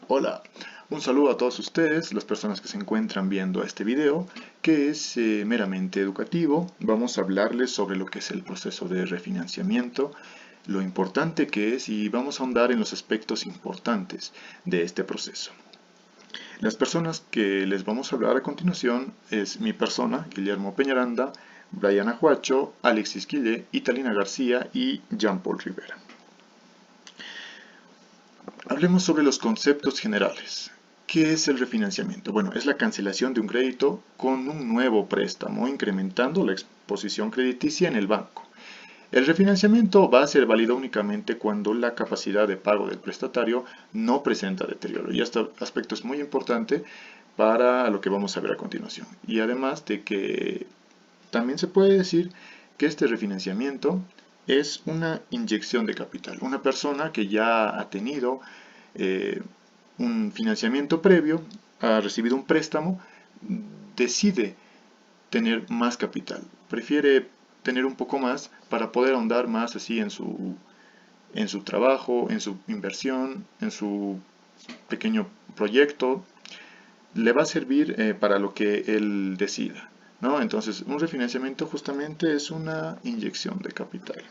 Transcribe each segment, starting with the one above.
Hola, un saludo a todos ustedes, las personas que se encuentran viendo este video, que es meramente educativo. Vamos a hablarles sobre lo que es el proceso de refinanciamiento, lo importante que es y vamos a ahondar en los aspectos importantes de este proceso. Las personas que les vamos a hablar a continuación es mi persona, Guillermo Peñaranda, Brian Ajuacho, Alexis Quille, Italina García y Jean Paul Rivera. Hablemos sobre los conceptos generales. ¿Qué es el refinanciamiento? Bueno, es la cancelación de un crédito con un nuevo préstamo, incrementando la exposición crediticia en el banco. El refinanciamiento va a ser válido únicamente cuando la capacidad de pago del prestatario no presenta deterioro. Y este aspecto es muy importante para lo que vamos a ver a continuación. Y además de que también se puede decir que este refinanciamiento es una inyección de capital. Una persona que ya ha tenido eh, un financiamiento previo, ha recibido un préstamo, decide tener más capital. Prefiere tener un poco más para poder ahondar más así en su trabajo, en su inversión, en su pequeño proyecto. Le va a servir para lo que él decida, ¿no? Entonces, un refinanciamiento justamente es una inyección de capital.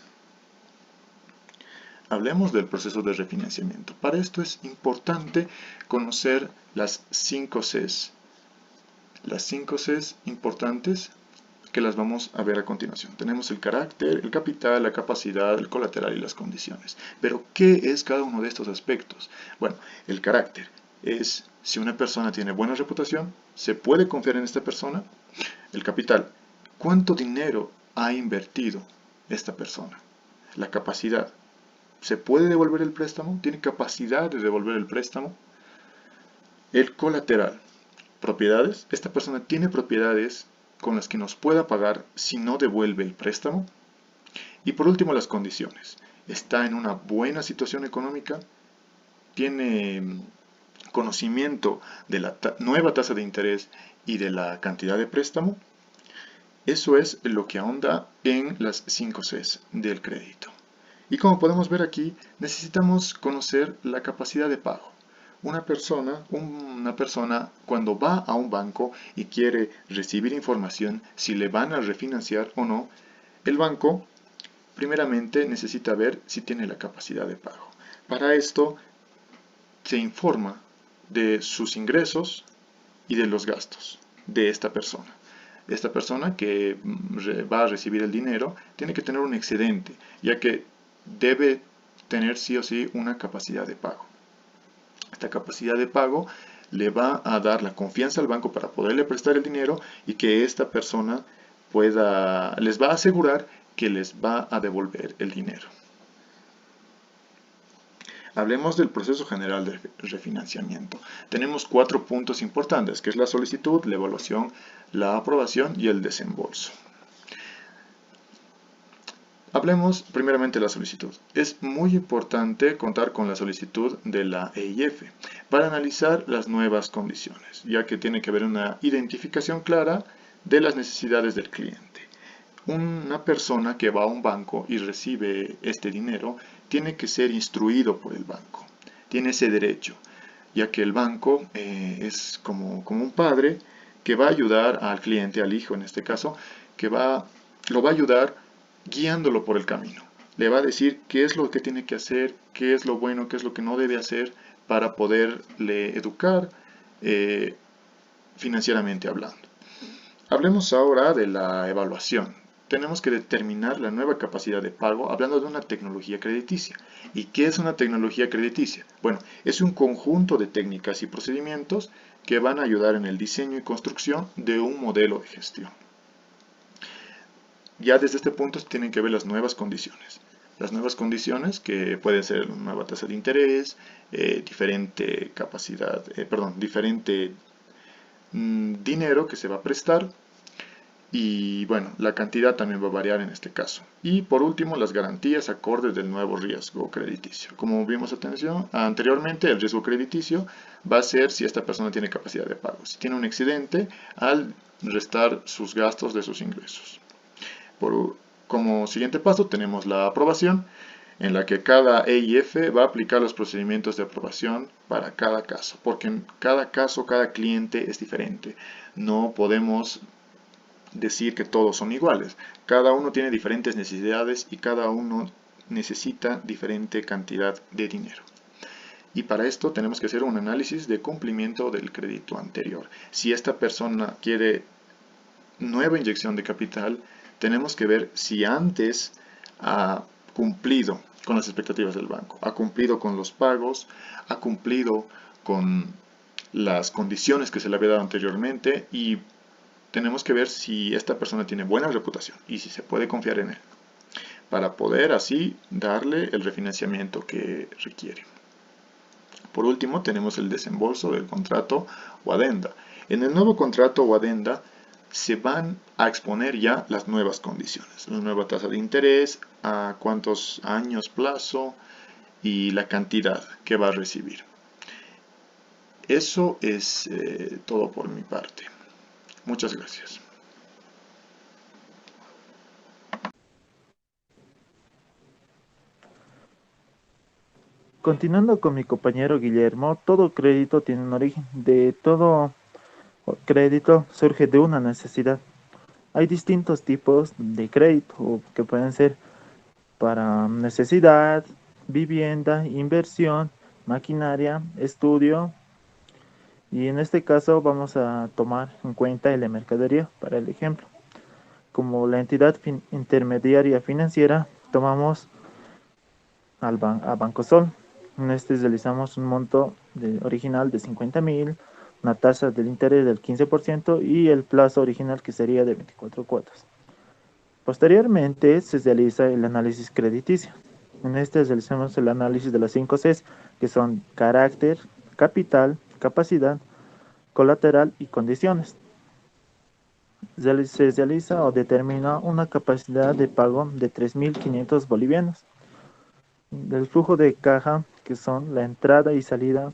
Hablemos del proceso de refinanciamiento. Para esto es importante conocer las 5 Cs. Las 5 Cs importantes que las vamos a ver a continuación. Tenemos el carácter, el capital, la capacidad, el colateral y las condiciones. Pero, ¿qué es cada uno de estos aspectos? Bueno, el carácter es si una persona tiene buena reputación, se puede confiar en esta persona. El capital, ¿cuánto dinero ha invertido esta persona? La capacidad, ¿se puede devolver el préstamo? ¿Tiene capacidad de devolver el préstamo? El colateral, propiedades. Esta persona tiene propiedades con las que nos pueda pagar si no devuelve el préstamo. Y por último, las condiciones. Está en una buena situación económica, tiene conocimiento de la nueva tasa de interés y de la cantidad de préstamo. Eso es lo que ahonda en las 5 Cs del crédito. Y como podemos ver aquí, necesitamos conocer la capacidad de pago. Una persona cuando va a un banco y quiere recibir información si le van a refinanciar o no, el banco primeramente necesita ver si tiene la capacidad de pago. Para esto se informa de sus ingresos y de los gastos de esta persona. Esta persona que va a recibir el dinero tiene que tener un excedente, ya que debe tener sí o sí una capacidad de pago. Esta capacidad de pago le va a dar la confianza al banco para poderle prestar el dinero y que esta persona les va a asegurar que les va a devolver el dinero. Hablemos del proceso general de refinanciamiento. Tenemos 4 puntos importantes, que es la solicitud, la evaluación, la aprobación y el desembolso. Hablemos primeramente de la solicitud. Es muy importante contar con la solicitud de la EIF para analizar las nuevas condiciones, ya que tiene que haber una identificación clara de las necesidades del cliente. Una persona que va a un banco y recibe este dinero tiene que ser instruido por el banco. Tiene ese derecho, ya que el banco es como un padre que va a ayudar al cliente, al hijo en este caso, que lo va a ayudar guiándolo por el camino. Le va a decir qué es lo que tiene que hacer, qué es lo bueno, qué es lo que no debe hacer para poderle educar financieramente hablando. Hablemos ahora de la evaluación. Tenemos que determinar la nueva capacidad de pago hablando de una tecnología crediticia. ¿Y qué es una tecnología crediticia? Bueno, es un conjunto de técnicas y procedimientos que van a ayudar en el diseño y construcción de un modelo de gestión. Ya desde este punto tienen que ver las nuevas condiciones. Las nuevas condiciones que pueden ser nueva tasa de interés, diferente capacidad, diferente dinero que se va a prestar. Y bueno, la cantidad también va a variar en este caso. Y por último, las garantías acordes del nuevo riesgo crediticio. Como vimos anteriormente, el riesgo crediticio va a ser si esta persona tiene capacidad de pago. Si tiene un excedente, al restar sus gastos de sus ingresos. Como siguiente paso tenemos la aprobación. en la que cada EIF va a aplicar los procedimientos de aprobación para cada caso, porque en cada caso, cada cliente es diferente. No podemos decir que todos son iguales. Cada uno tiene diferentes necesidades y cada uno necesita diferente cantidad de dinero. Y para esto tenemos que hacer un análisis de cumplimiento del crédito anterior. Si esta persona quiere nueva inyección de capital, tenemos que ver si antes ha cumplido con las expectativas del banco, ha cumplido con los pagos, ha cumplido con las condiciones que se le había dado anteriormente, y tenemos que ver si esta persona tiene buena reputación y si se puede confiar en él, para poder así darle el refinanciamiento que requiere. Por último, tenemos el desembolso del contrato o adenda. En el nuevo contrato o adenda se van a exponer ya las nuevas condiciones, la nueva tasa de interés, a cuántos años plazo y la cantidad que va a recibir. Eso es todo por mi parte. Muchas gracias. Continuando con mi compañero Guillermo, todo crédito tiene un origen. De todo crédito surge de una necesidad. Hay distintos tipos de crédito que pueden ser para necesidad, vivienda, inversión, maquinaria, estudio. Y en este caso vamos a tomar en cuenta el de mercadería para el ejemplo. Como la entidad intermediaria financiera, tomamos a Bancosol. En este realizamos un monto original de 50.000, una tasa del interés del 15% y el plazo original que sería de 24 cuotas. Posteriormente se realiza el análisis crediticio. En este realizamos el análisis de las 5 Cs, que son carácter, capital, capacidad, colateral y condiciones. Se realiza o determina una capacidad de pago de 3.500 bolivianos. Del flujo de caja, que son la entrada y salida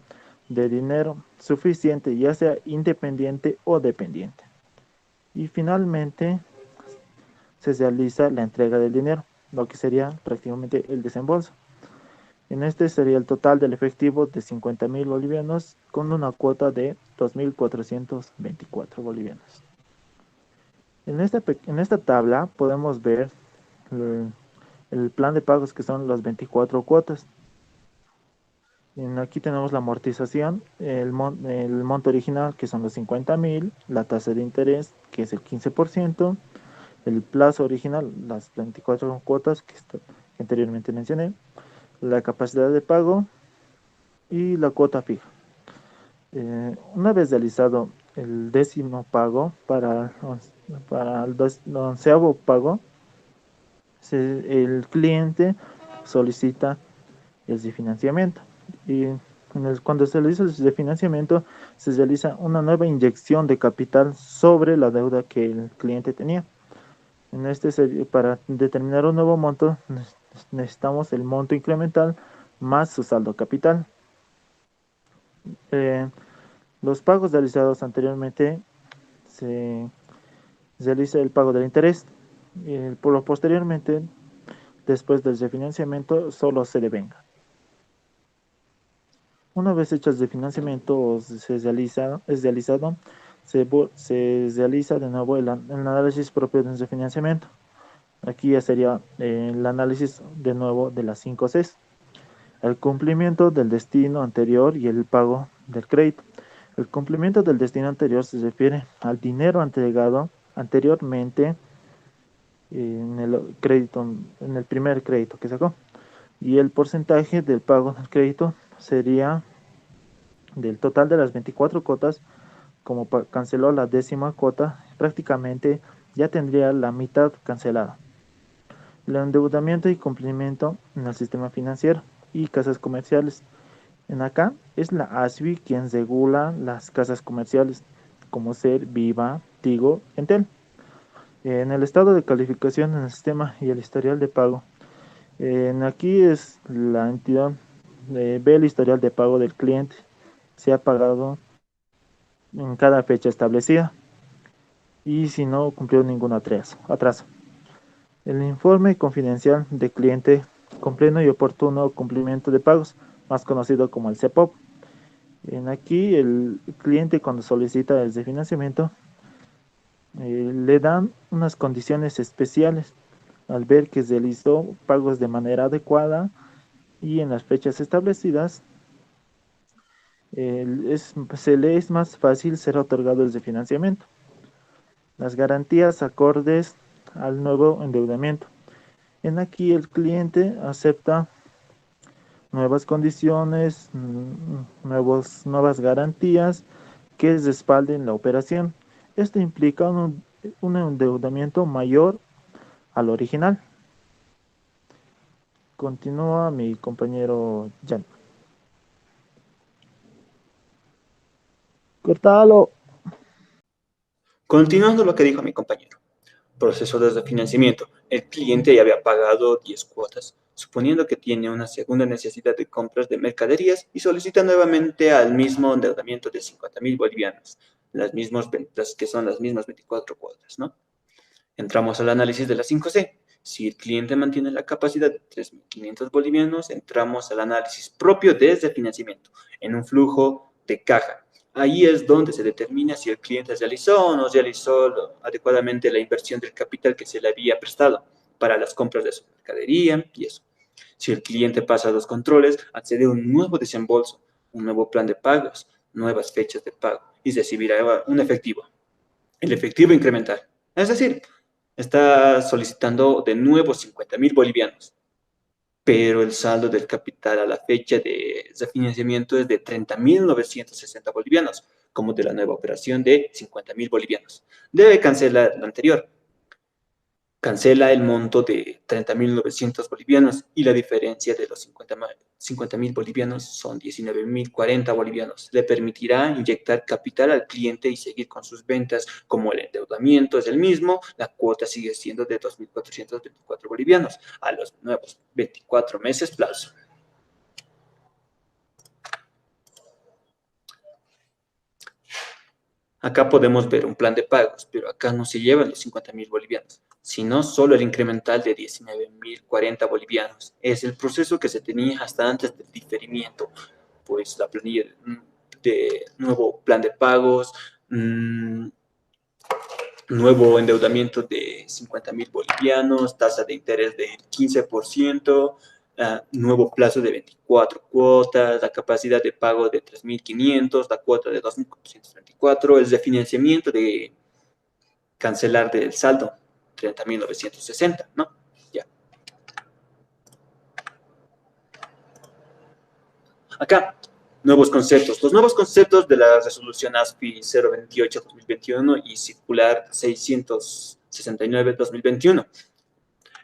de dinero suficiente, ya sea independiente o dependiente. Y finalmente se realiza la entrega del dinero, lo que sería prácticamente el desembolso. En este sería el total del efectivo de 50.000 bolivianos con una cuota de 2.424 bolivianos. En esta tabla podemos ver el plan de pagos, que son las 24 cuotas. Aquí tenemos la amortización, el monto original, que son los 50.000, la tasa de interés, que es el 15%, el plazo original, las 24 cuotas que anteriormente mencioné, la capacidad de pago y la cuota fija. Una vez realizado el 10º pago, para el 11º pago, el cliente solicita el refinanciamiento. Y cuando se realiza el refinanciamiento, se realiza una nueva inyección de capital sobre la deuda que el cliente tenía. Para determinar un nuevo monto, necesitamos el monto incremental más su saldo capital. Los pagos realizados anteriormente, se realiza el pago del interés. Posteriormente, después del refinanciamiento, solo se devenga. Una vez hecho el refinanciamiento es realizado, se realiza de nuevo el análisis propio del refinanciamiento. Aquí ya sería el análisis de nuevo de las 5 Cs. El cumplimiento del destino anterior y el pago del crédito. El cumplimiento del destino anterior se refiere al dinero entregado anteriormente en el primer crédito que sacó. Y el porcentaje del pago del crédito sería del total de las 24 cuotas. Como canceló la 10ª cuota, prácticamente ya tendría la mitad cancelada. El endeudamiento y cumplimiento en el sistema financiero y casas comerciales. En acá es la ASBI quien regula las casas comerciales, como ser Viva, Tigo, Entel. En el estado de calificación en el sistema y el historial de pago. Aquí es la entidad, ve el historial de pago del cliente. Se ha pagado en cada fecha establecida y si no cumplió ningún atraso. El informe confidencial de cliente con pleno y oportuno cumplimiento de pagos, más conocido como el CEPOP. Aquí el cliente, cuando solicita el refinanciamiento, le dan unas condiciones especiales al ver que realizó pagos de manera adecuada y en las fechas establecidas. Se le es más fácil ser otorgado el refinanciamiento. Las garantías acordes al nuevo endeudamiento. Aquí el cliente acepta nuevas condiciones, nuevas garantías que respalden la operación. Esto implica un endeudamiento mayor al original. Continúa mi compañero Jan. Cortalo. Continuando lo que dijo mi compañero. Proceso de refinanciamiento. El cliente ya había pagado 10 cuotas, suponiendo que tiene una segunda necesidad de compras de mercaderías y solicita nuevamente al mismo endeudamiento de 50.000 bolivianos, las que son las mismas 24 cuotas, ¿no? Entramos al análisis de la 5C. Si el cliente mantiene la capacidad de 3.500 bolivianos, entramos al análisis propio desde financiamiento, en un flujo de caja. Ahí es donde se determina si el cliente realizó o no realizó adecuadamente la inversión del capital que se le había prestado para las compras de su mercadería y eso. Si el cliente pasa a los controles, accede a un nuevo desembolso, un nuevo plan de pagos, nuevas fechas de pago y recibirá un efectivo. El efectivo incremental. Es decir, está solicitando de nuevo 50.000 bolivianos, pero el saldo del capital a la fecha de refinanciamiento es de 30.960 bolivianos, como de la nueva operación de 50.000 bolivianos. Debe cancelar la anterior. Cancela el monto de 30.900 bolivianos y la diferencia de los 50.000 bolivianos son 19.040 bolivianos. Le permitirá inyectar capital al cliente y seguir con sus ventas, como el endeudamiento es el mismo, la cuota sigue siendo de 2.424 bolivianos a los nuevos 24 meses plazo. Acá podemos ver un plan de pagos, pero acá no se llevan los 50.000 bolivianos, sino solo el incremental de 19.040 bolivianos. Es el proceso que se tenía hasta antes del diferimiento, pues la planilla de nuevo plan de pagos, nuevo endeudamiento de 50.000 bolivianos, tasa de interés del 15%, nuevo plazo de 24 cuotas, la capacidad de pago de 3.500, la cuota de 2.424, el refinanciamiento de cancelar del saldo, 30.960, ¿no? Ya. Acá, nuevos conceptos. Los nuevos conceptos de la resolución ASPI 028-2021 y circular 669-2021.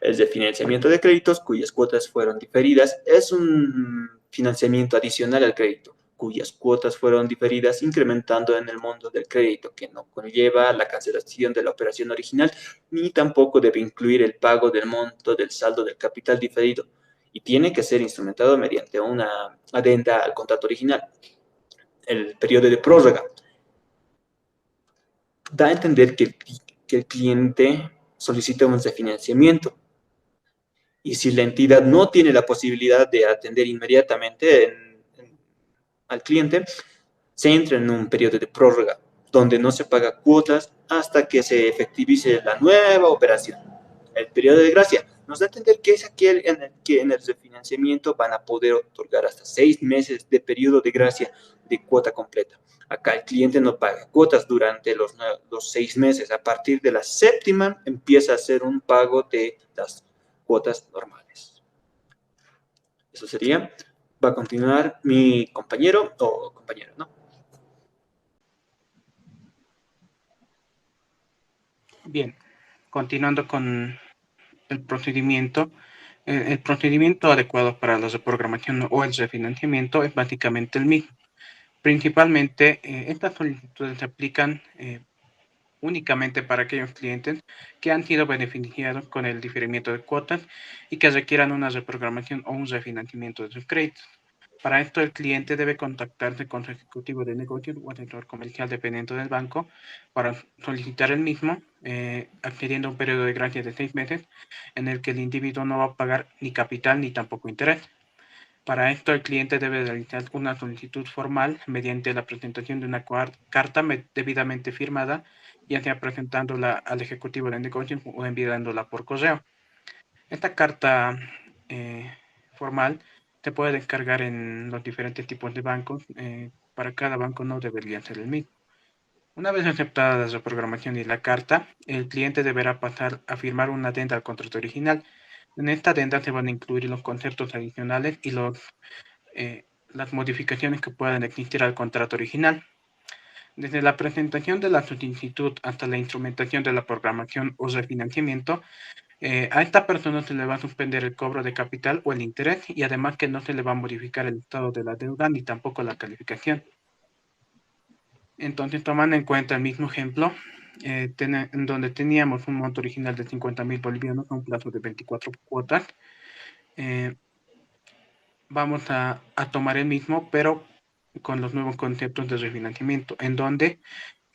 El de financiamiento de créditos cuyas cuotas fueron diferidas es un financiamiento adicional al crédito, cuyas cuotas fueron diferidas incrementando en el monto del crédito, que no conlleva la cancelación de la operación original, ni tampoco debe incluir el pago del monto del saldo del capital diferido, y tiene que ser instrumentado mediante una adenda al contrato original. El periodo de prórroga da a entender que el cliente solicita un refinanciamiento, y si la entidad no tiene la posibilidad de atender inmediatamente al cliente, se entra en un periodo de prórroga, donde no se paga cuotas hasta que se efectivice la nueva operación. El periodo de gracia nos da a entender que es aquel en el que en el refinanciamiento van a poder otorgar hasta 6 meses de periodo de gracia de cuota completa. Acá el cliente no paga cuotas durante los 6 meses. A partir de la 7ª empieza a hacer un pago de las cuotas normales. Eso sería. Va a continuar mi compañero o compañera, ¿no? Bien, continuando con el procedimiento. El procedimiento adecuado para la reprogramación o el refinanciamiento es básicamente el mismo. Principalmente, estas solicitudes se aplican únicamente para aquellos clientes que han sido beneficiados con el diferimiento de cuotas y que requieran una reprogramación o un refinanciamiento de sus créditos. Para esto, el cliente debe contactarse con su ejecutivo de negocio o asesor comercial dependiente del banco para solicitar el mismo, accediendo a un periodo de gracia de 6 meses en el que el individuo no va a pagar ni capital ni tampoco interés. Para esto, el cliente debe realizar una solicitud formal mediante la presentación de una carta debidamente firmada, ya sea presentándola al ejecutivo de negocio o enviándola por correo. Esta carta formal se puede descargar en los diferentes tipos de bancos. Para cada banco no debería ser el mismo. Una vez aceptada la reprogramación y la carta, el cliente deberá pasar a firmar una adenda al contrato original. En esta adenda se van a incluir los conceptos adicionales y las modificaciones que puedan existir al contrato original. Desde la presentación de la solicitud hasta la instrumentación de la programación o refinanciamiento, a esta persona se le va a suspender el cobro de capital o el interés, y además que no se le va a modificar el estado de la deuda ni tampoco la calificación. Entonces, tomando en cuenta el mismo ejemplo, en donde teníamos un monto original de 50.000 bolivianos a un plazo de 24 cuotas, vamos a tomar el mismo, pero con los nuevos conceptos de refinanciamiento, en donde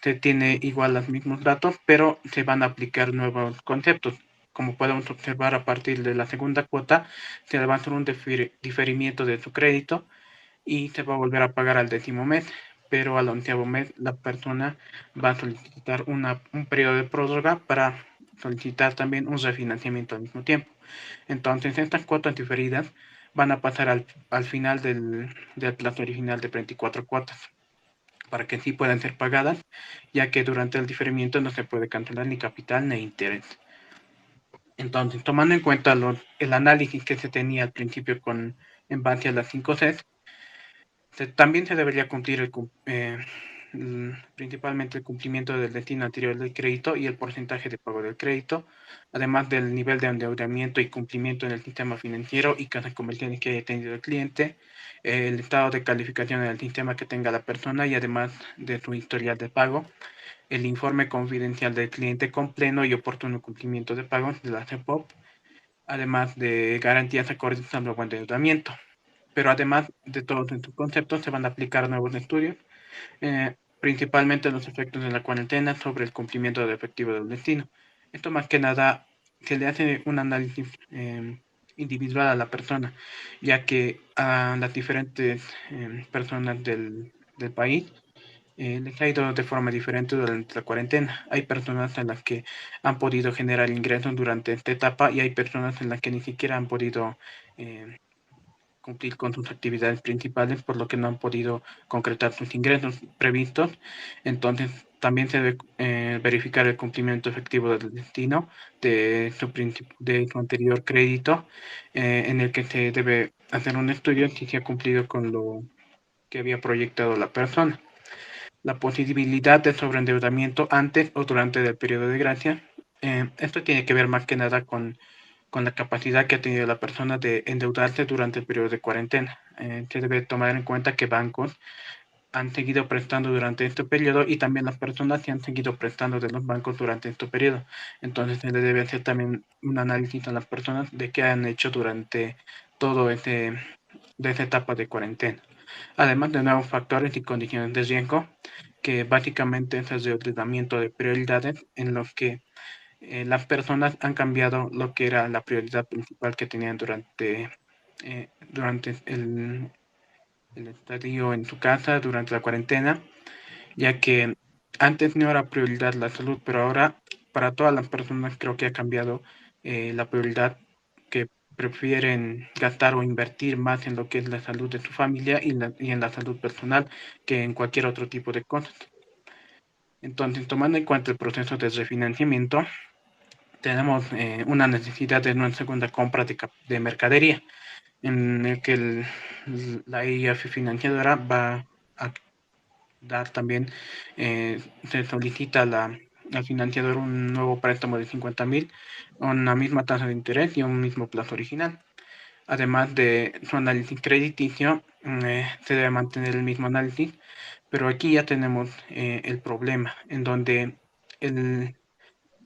se tiene igual los mismos datos, pero se van a aplicar nuevos conceptos. Como podemos observar, a partir de la segunda cuota, se le va a hacer un diferimiento de su crédito y se va a volver a pagar al 10º mes, pero al 11º mes la persona va a solicitar un periodo de prórroga para solicitar también un refinanciamiento al mismo tiempo. Entonces, estas cuotas diferidas van a pasar al final del plazo original de 24 cuotas, para que sí puedan ser pagadas, ya que durante el diferimiento no se puede cancelar ni capital ni interés. Entonces, tomando en cuenta el análisis que se tenía al principio en base a las 5 Cs, también se debería cumplir principalmente el cumplimiento del destino anterior del crédito y el porcentaje de pago del crédito, además del nivel de endeudamiento y cumplimiento en el sistema financiero y casas comerciales que haya tenido el cliente, el estado de calificación en el sistema que tenga la persona y además de su historial de pago, el informe confidencial del cliente con pleno y oportuno cumplimiento de pagos de la CEPOP, además de garantías acordes al nuevo endeudamiento. Pero además de todos estos conceptos, se van a aplicar nuevos estudios, principalmente los efectos de la cuarentena sobre el cumplimiento del efectivo del destino. Esto más que nada se le hace un análisis individual a la persona, ya que a las diferentes personas del país les ha ido de forma diferente durante la cuarentena. Hay personas en las que han podido generar ingresos durante esta etapa y hay personas en las que ni siquiera han podido cumplir con sus actividades principales, por lo que no han podido concretar sus ingresos previstos. Entonces, también se debe verificar el cumplimiento efectivo del destino de su anterior crédito, en el que se debe hacer un estudio si se ha cumplido con lo que había proyectado la persona. La posibilidad de sobreendeudamiento antes o durante el periodo de gracia. Esto tiene que ver más que nada con la capacidad que ha tenido la persona de endeudarse durante el periodo de cuarentena. Se debe tomar en cuenta que bancos han seguido prestando durante este periodo y también las personas se han seguido prestando de los bancos durante este periodo. Entonces se le debe hacer también un análisis a las personas de qué han hecho durante todo de esa etapa de cuarentena. Además de nuevos factores y condiciones de riesgo, que básicamente es el reordenamiento de prioridades en los que las personas han cambiado lo que era la prioridad principal que tenían durante el estadio en su casa, durante la cuarentena, ya que antes no era prioridad la salud, pero ahora para todas las personas creo que ha cambiado la prioridad, que prefieren gastar o invertir más en lo que es la salud de su familia y en la salud personal que en cualquier otro tipo de cosas. Entonces, tomando en cuenta el proceso de refinanciamiento, tenemos una necesidad de una segunda compra de mercadería, en el que la IF financiadora va a dar también, se solicita al financiador un nuevo préstamo de 50.000, una misma tasa de interés y un mismo plazo original. Además de su análisis crediticio, se debe mantener el mismo análisis, pero aquí ya tenemos el problema, en donde el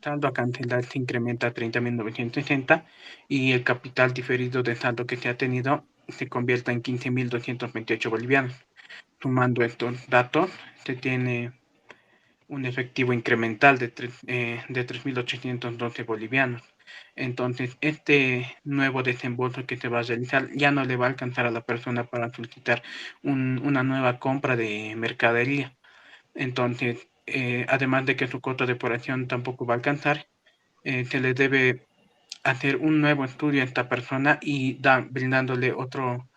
saldo a cancelar se incrementa a 30.960 y el capital diferido de saldo que se ha tenido se convierta en 15.228 bolivianos. Sumando estos datos, se tiene un efectivo incremental de 3.812 bolivianos. Entonces, este nuevo desembolso que se va a realizar ya no le va a alcanzar a la persona para solicitar una nueva compra de mercadería. Entonces, además de que su costo de operación tampoco va a alcanzar, se le debe hacer un nuevo estudio a esta persona y brindándole otro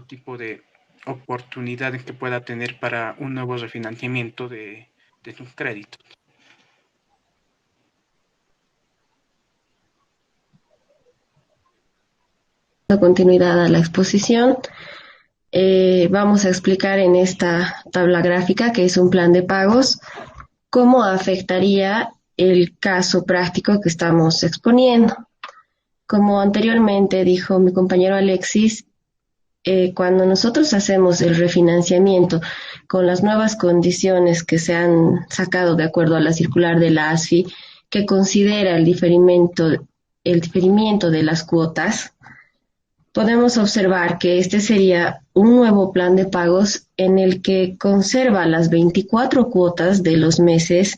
tipo de oportunidades que pueda tener para un nuevo refinanciamiento de sus créditos. Continuidad a la exposición. Vamos a explicar en esta tabla gráfica, que es un plan de pagos, cómo afectaría el caso práctico que estamos exponiendo. Como anteriormente dijo mi compañero Alexis, cuando nosotros hacemos el refinanciamiento con las nuevas condiciones que se han sacado de acuerdo a la circular de la ASFI, que considera el diferimiento de las cuotas, podemos observar que este sería un nuevo plan de pagos en el que conserva las 24 cuotas de los meses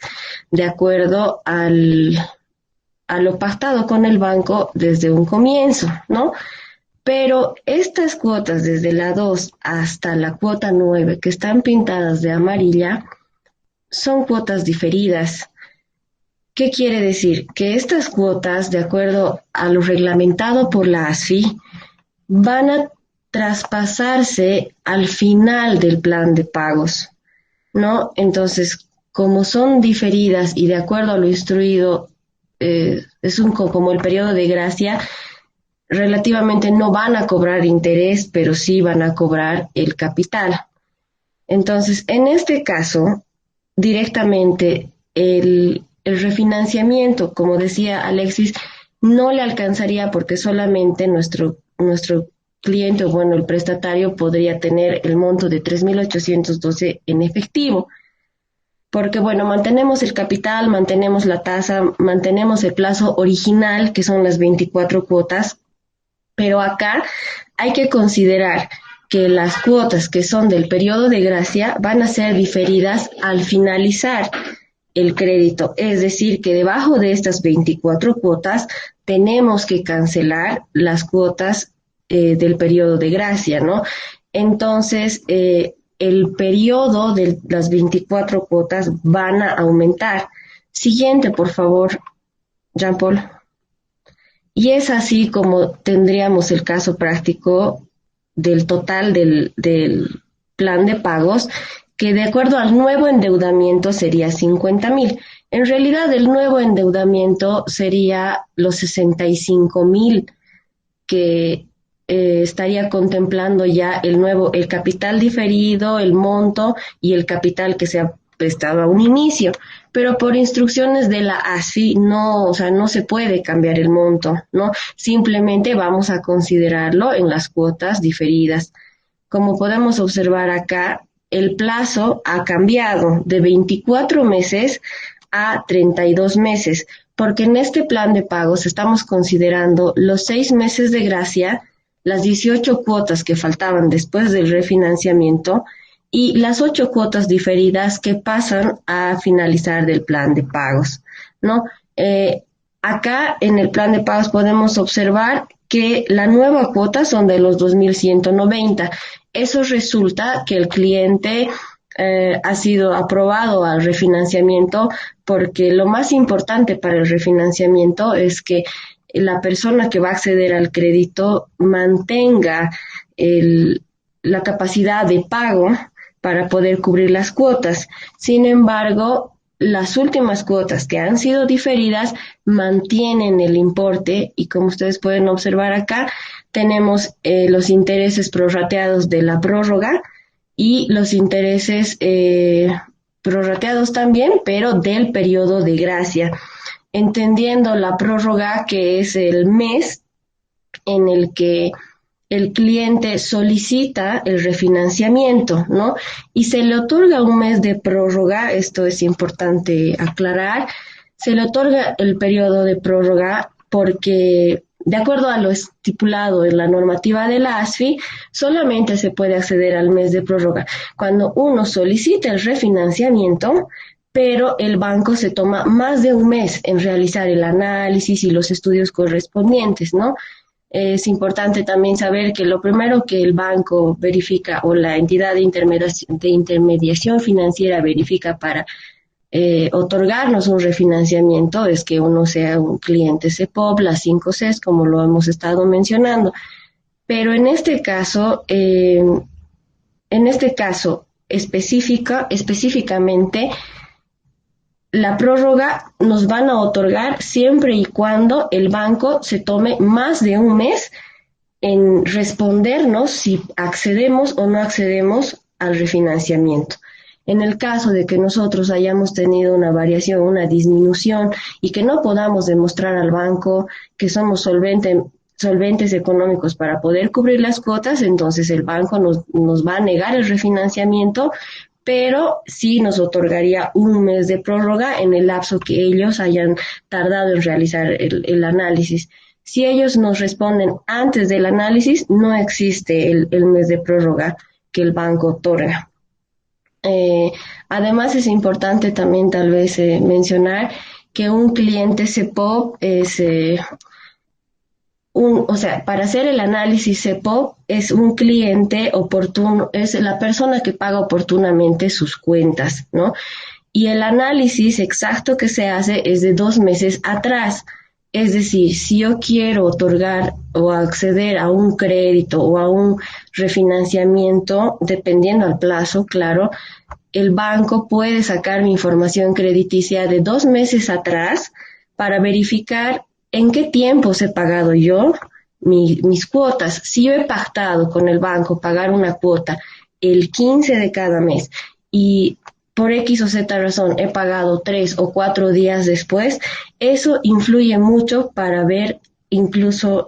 de acuerdo a lo pactado con el banco desde un comienzo, ¿no? Pero estas cuotas desde la 2 hasta la cuota 9, que están pintadas de amarilla, son cuotas diferidas. ¿Qué quiere decir? Que estas cuotas, de acuerdo a lo reglamentado por la ASFI, van a traspasarse al final del plan de pagos, ¿no? Entonces, como son diferidas y de acuerdo a lo instruido, es como el periodo de gracia, relativamente no van a cobrar interés, pero sí van a cobrar el capital. Entonces, en este caso, directamente el refinanciamiento, como decía Alexis, no le alcanzaría porque solamente nuestro cliente, o bueno, el prestatario podría tener el monto de 3.812 en efectivo. Porque, bueno, mantenemos el capital, mantenemos la tasa, mantenemos el plazo original, que son las 24 cuotas, pero acá hay que considerar que las cuotas que son del periodo de gracia van a ser diferidas al finalizar el crédito. Es decir, que debajo de estas 24 cuotas tenemos que cancelar las cuotas del periodo de gracia, ¿no? Entonces, el periodo de las 24 cuotas van a aumentar. Siguiente, por favor, Jean-Paul. Y es así como tendríamos el caso práctico del total del plan de pagos, que de acuerdo al nuevo endeudamiento sería 50.000. En realidad, el nuevo endeudamiento sería los 65.000 que estaría contemplando ya el capital diferido, el monto y el capital que se ha prestado a un inicio. Pero por instrucciones de la ASFI no se puede cambiar el monto, ¿no? Simplemente vamos a considerarlo en las cuotas diferidas. Como podemos observar acá, el plazo ha cambiado de 24 meses a 32 meses, porque en este plan de pagos estamos considerando los 6 meses de gracia, las 18 cuotas que faltaban después del refinanciamiento y las 8 cuotas diferidas que pasan a finalizar del plan de pagos, ¿no? Acá en el plan de pagos podemos observar que la nueva cuota son de los 2.190. Eso resulta que el cliente ha sido aprobado al refinanciamiento, porque lo más importante para el refinanciamiento es que la persona que va a acceder al crédito mantenga la capacidad de pago para poder cubrir las cuotas. Sin embargo, las últimas cuotas que han sido diferidas mantienen el importe y, como ustedes pueden observar acá, tenemos los intereses prorrateados de la prórroga y los intereses prorrateados también, pero del periodo de gracia, entendiendo la prórroga que es el mes en el que el cliente solicita el refinanciamiento, ¿no? Y se le otorga un mes de prórroga. Esto es importante aclarar. Se le otorga el periodo de prórroga porque de acuerdo a lo estipulado en la normativa de la ASFI, solamente se puede acceder al mes de prórroga cuando uno solicita el refinanciamiento, pero el banco se toma más de un mes en realizar el análisis y los estudios correspondientes, ¿no? Es importante también saber que lo primero que el banco verifica o la entidad de intermediación financiera verifica para otorgarnos un refinanciamiento es que uno sea un cliente CEPOP, las 5 Cs, como lo hemos estado mencionando. Pero en este caso específicamente, la prórroga nos van a otorgar siempre y cuando el banco se tome más de un mes en respondernos si accedemos o no accedemos al refinanciamiento. En el caso de que nosotros hayamos tenido una variación, una disminución y que no podamos demostrar al banco que somos solventes económicos para poder cubrir las cuotas, entonces el banco nos va a negar el refinanciamiento, pero sí nos otorgaría un mes de prórroga en el lapso que ellos hayan tardado en realizar el análisis. Si ellos nos responden antes del análisis, no existe el mes de prórroga que el banco otorga. Además, es importante también tal vez mencionar que un cliente CEPOP es para hacer el análisis CEPOP es un cliente oportuno, es la persona que paga oportunamente sus cuentas, ¿no? Y el análisis exacto que se hace es de 2 meses atrás. Es decir, si yo quiero otorgar o acceder a un crédito o a un refinanciamiento, dependiendo al plazo, claro, el banco puede sacar mi información crediticia de 2 meses atrás para verificar en qué tiempos he pagado yo mis cuotas. Si yo he pactado con el banco pagar una cuota el 15 de cada mes y por X o Z razón he pagado 3 o 4 días después, eso influye mucho para ver incluso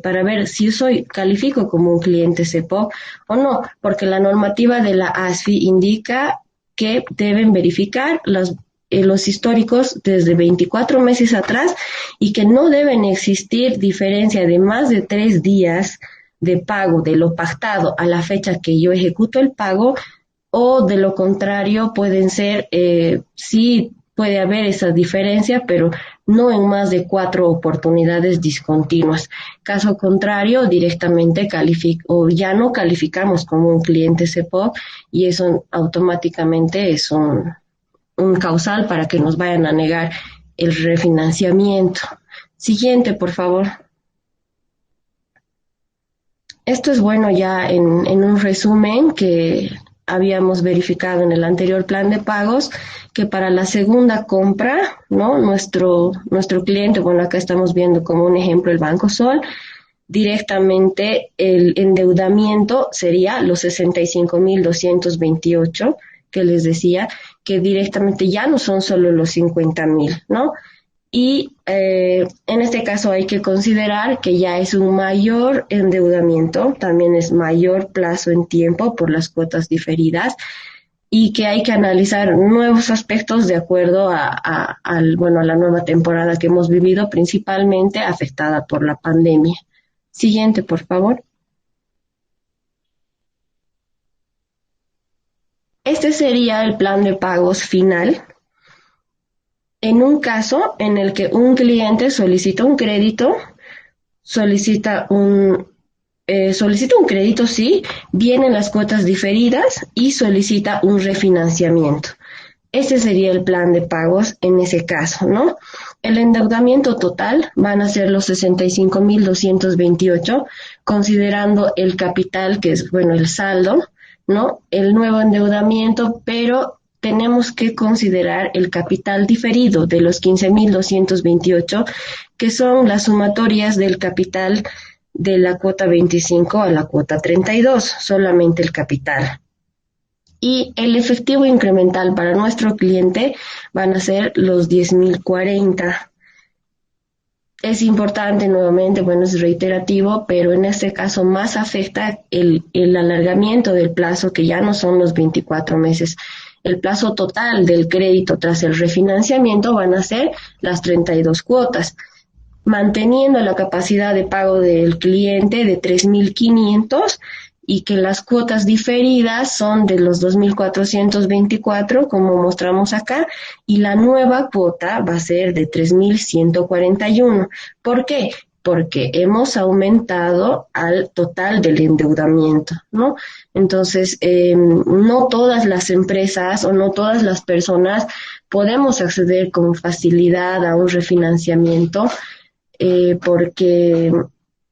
para ver si califico como un cliente CEPOP o no, porque la normativa de la ASFI indica que deben verificar los históricos desde 24 meses atrás y que no deben existir diferencia de más de 3 días de pago de lo pactado a la fecha que yo ejecuto el pago, o de lo contrario pueden ser, sí puede haber esa diferencia, pero no en más de 4 oportunidades discontinuas. Caso contrario, directamente ya no calificamos como un cliente CEPOP y eso automáticamente es un causal para que nos vayan a negar el refinanciamiento. Siguiente, por favor. Esto es bueno ya en un resumen que habíamos verificado en el anterior plan de pagos, que para la segunda compra, ¿no? Nuestro cliente, bueno, acá estamos viendo como un ejemplo el Banco Sol, directamente el endeudamiento sería los 65.228 que les decía, que directamente ya no son solo los 50.000, ¿no? Y en este caso hay que considerar que ya es un mayor endeudamiento, también es mayor plazo en tiempo por las cuotas diferidas y que hay que analizar nuevos aspectos de acuerdo a la nueva temporada que hemos vivido, principalmente afectada por la pandemia. Siguiente, por favor. Este sería el plan de pagos final. En un caso en el que un cliente solicita un crédito, solicita un crédito, sí, vienen las cuotas diferidas y solicita un refinanciamiento. Ese sería el plan de pagos en ese caso, ¿no? El endeudamiento total van a ser los 65.228, considerando el capital, que es, bueno, el saldo, ¿no? El nuevo endeudamiento, pero tenemos que considerar el capital diferido de los 15.228, que son las sumatorias del capital de la cuota 25 a la cuota 32, solamente el capital. Y el efectivo incremental para nuestro cliente van a ser los 10.040. Es importante nuevamente, bueno, es reiterativo, pero en este caso más afecta el alargamiento del plazo, que ya no son los 24 meses. El plazo total del crédito tras el refinanciamiento van a ser las 32 cuotas. manteniendo la capacidad de pago del cliente de 3.500 y que las cuotas diferidas son de los 2.424, como mostramos acá, y la nueva cuota va a ser de 3.141. ¿Por qué? Porque hemos aumentado al total del endeudamiento, ¿no? Entonces, no todas las empresas o no todas las personas podemos acceder con facilidad a un refinanciamiento, porque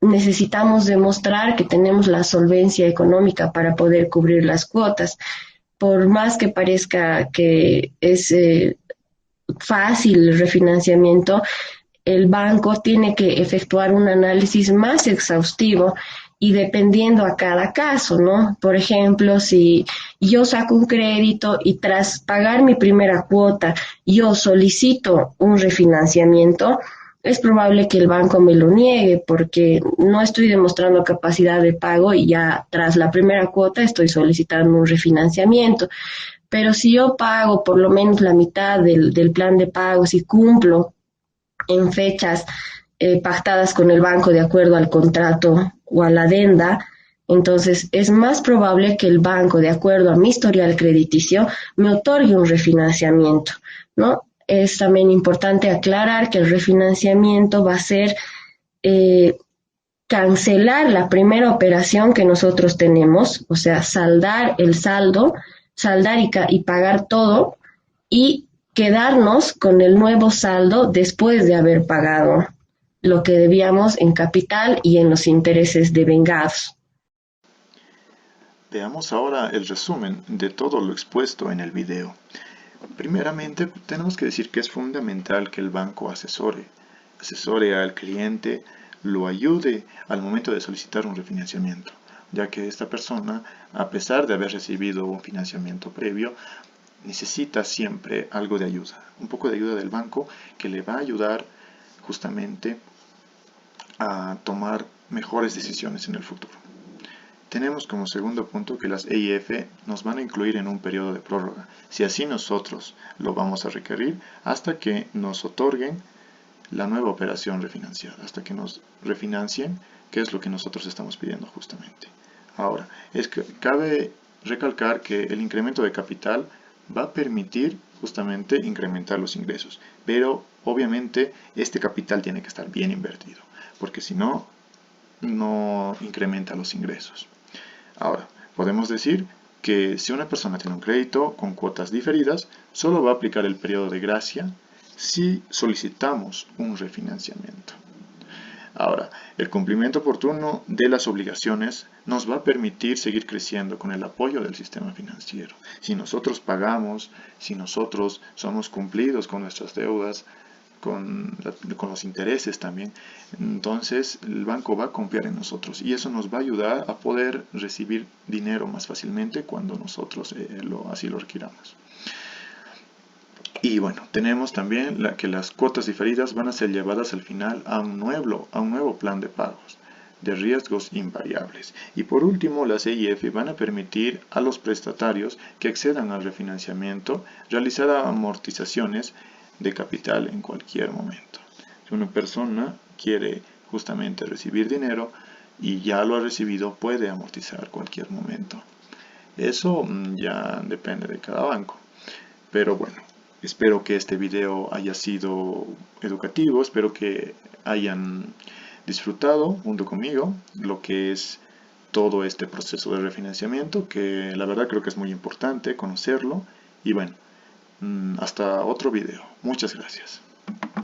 necesitamos demostrar que tenemos la solvencia económica para poder cubrir las cuotas. Por más que parezca que es fácil el refinanciamiento, el banco tiene que efectuar un análisis más exhaustivo y dependiendo a cada caso, ¿no? Por ejemplo, si yo saco un crédito y tras pagar mi primera cuota, yo solicito un refinanciamiento, es probable que el banco me lo niegue porque no estoy demostrando capacidad de pago y ya tras la primera cuota estoy solicitando un refinanciamiento. Pero si yo pago por lo menos la mitad del plan de pagos y cumplo en fechas pactadas con el banco de acuerdo al contrato o a la adenda, entonces es más probable que el banco, de acuerdo a mi historial crediticio, me otorgue un refinanciamiento, ¿no? Es también importante aclarar que el refinanciamiento va a ser cancelar la primera operación que nosotros tenemos, o sea, saldar el saldo, saldar y pagar todo y quedarnos con el nuevo saldo después de haber pagado lo que debíamos en capital y en los intereses devengados. Veamos ahora el resumen de todo lo expuesto en el video. Primeramente, tenemos que decir que es fundamental que el banco asesore al cliente, lo ayude al momento de solicitar un refinanciamiento, ya que esta persona, a pesar de haber recibido un financiamiento previo, necesita siempre algo de ayuda, un poco de ayuda del banco que le va a ayudar justamente a tomar mejores decisiones en el futuro. Tenemos como segundo punto que las EIF nos van a incluir en un periodo de prórroga, si así nosotros lo vamos a requerir, hasta que nos otorguen la nueva operación refinanciada, hasta que nos refinancien, que es lo que nosotros estamos pidiendo justamente. Ahora, cabe recalcar que el incremento de capital va a permitir justamente incrementar los ingresos, pero obviamente este capital tiene que estar bien invertido, porque si no, no incrementa los ingresos. Ahora, podemos decir que si una persona tiene un crédito con cuotas diferidas, solo va a aplicar el periodo de gracia si solicitamos un refinanciamiento. Ahora, el cumplimiento oportuno de las obligaciones nos va a permitir seguir creciendo con el apoyo del sistema financiero. Si nosotros pagamos, si nosotros somos cumplidos con nuestras deudas, con los intereses también, entonces el banco va a confiar en nosotros y eso nos va a ayudar a poder recibir dinero más fácilmente cuando nosotros así lo requiramos. Y bueno, tenemos también que las cuotas diferidas van a ser llevadas al final a un nuevo plan de pagos de riesgos invariables. Y por último, las EIF van a permitir a los prestatarios que accedan al refinanciamiento realizar amortizaciones de capital en cualquier momento. Si una persona quiere justamente recibir dinero y ya lo ha recibido, puede amortizar cualquier momento. Eso ya depende de cada banco. Pero bueno, espero que este video haya sido educativo, espero que hayan disfrutado junto conmigo lo que es todo este proceso de refinanciamiento, que la verdad creo que es muy importante conocerlo. Y bueno, hasta otro video. Muchas gracias.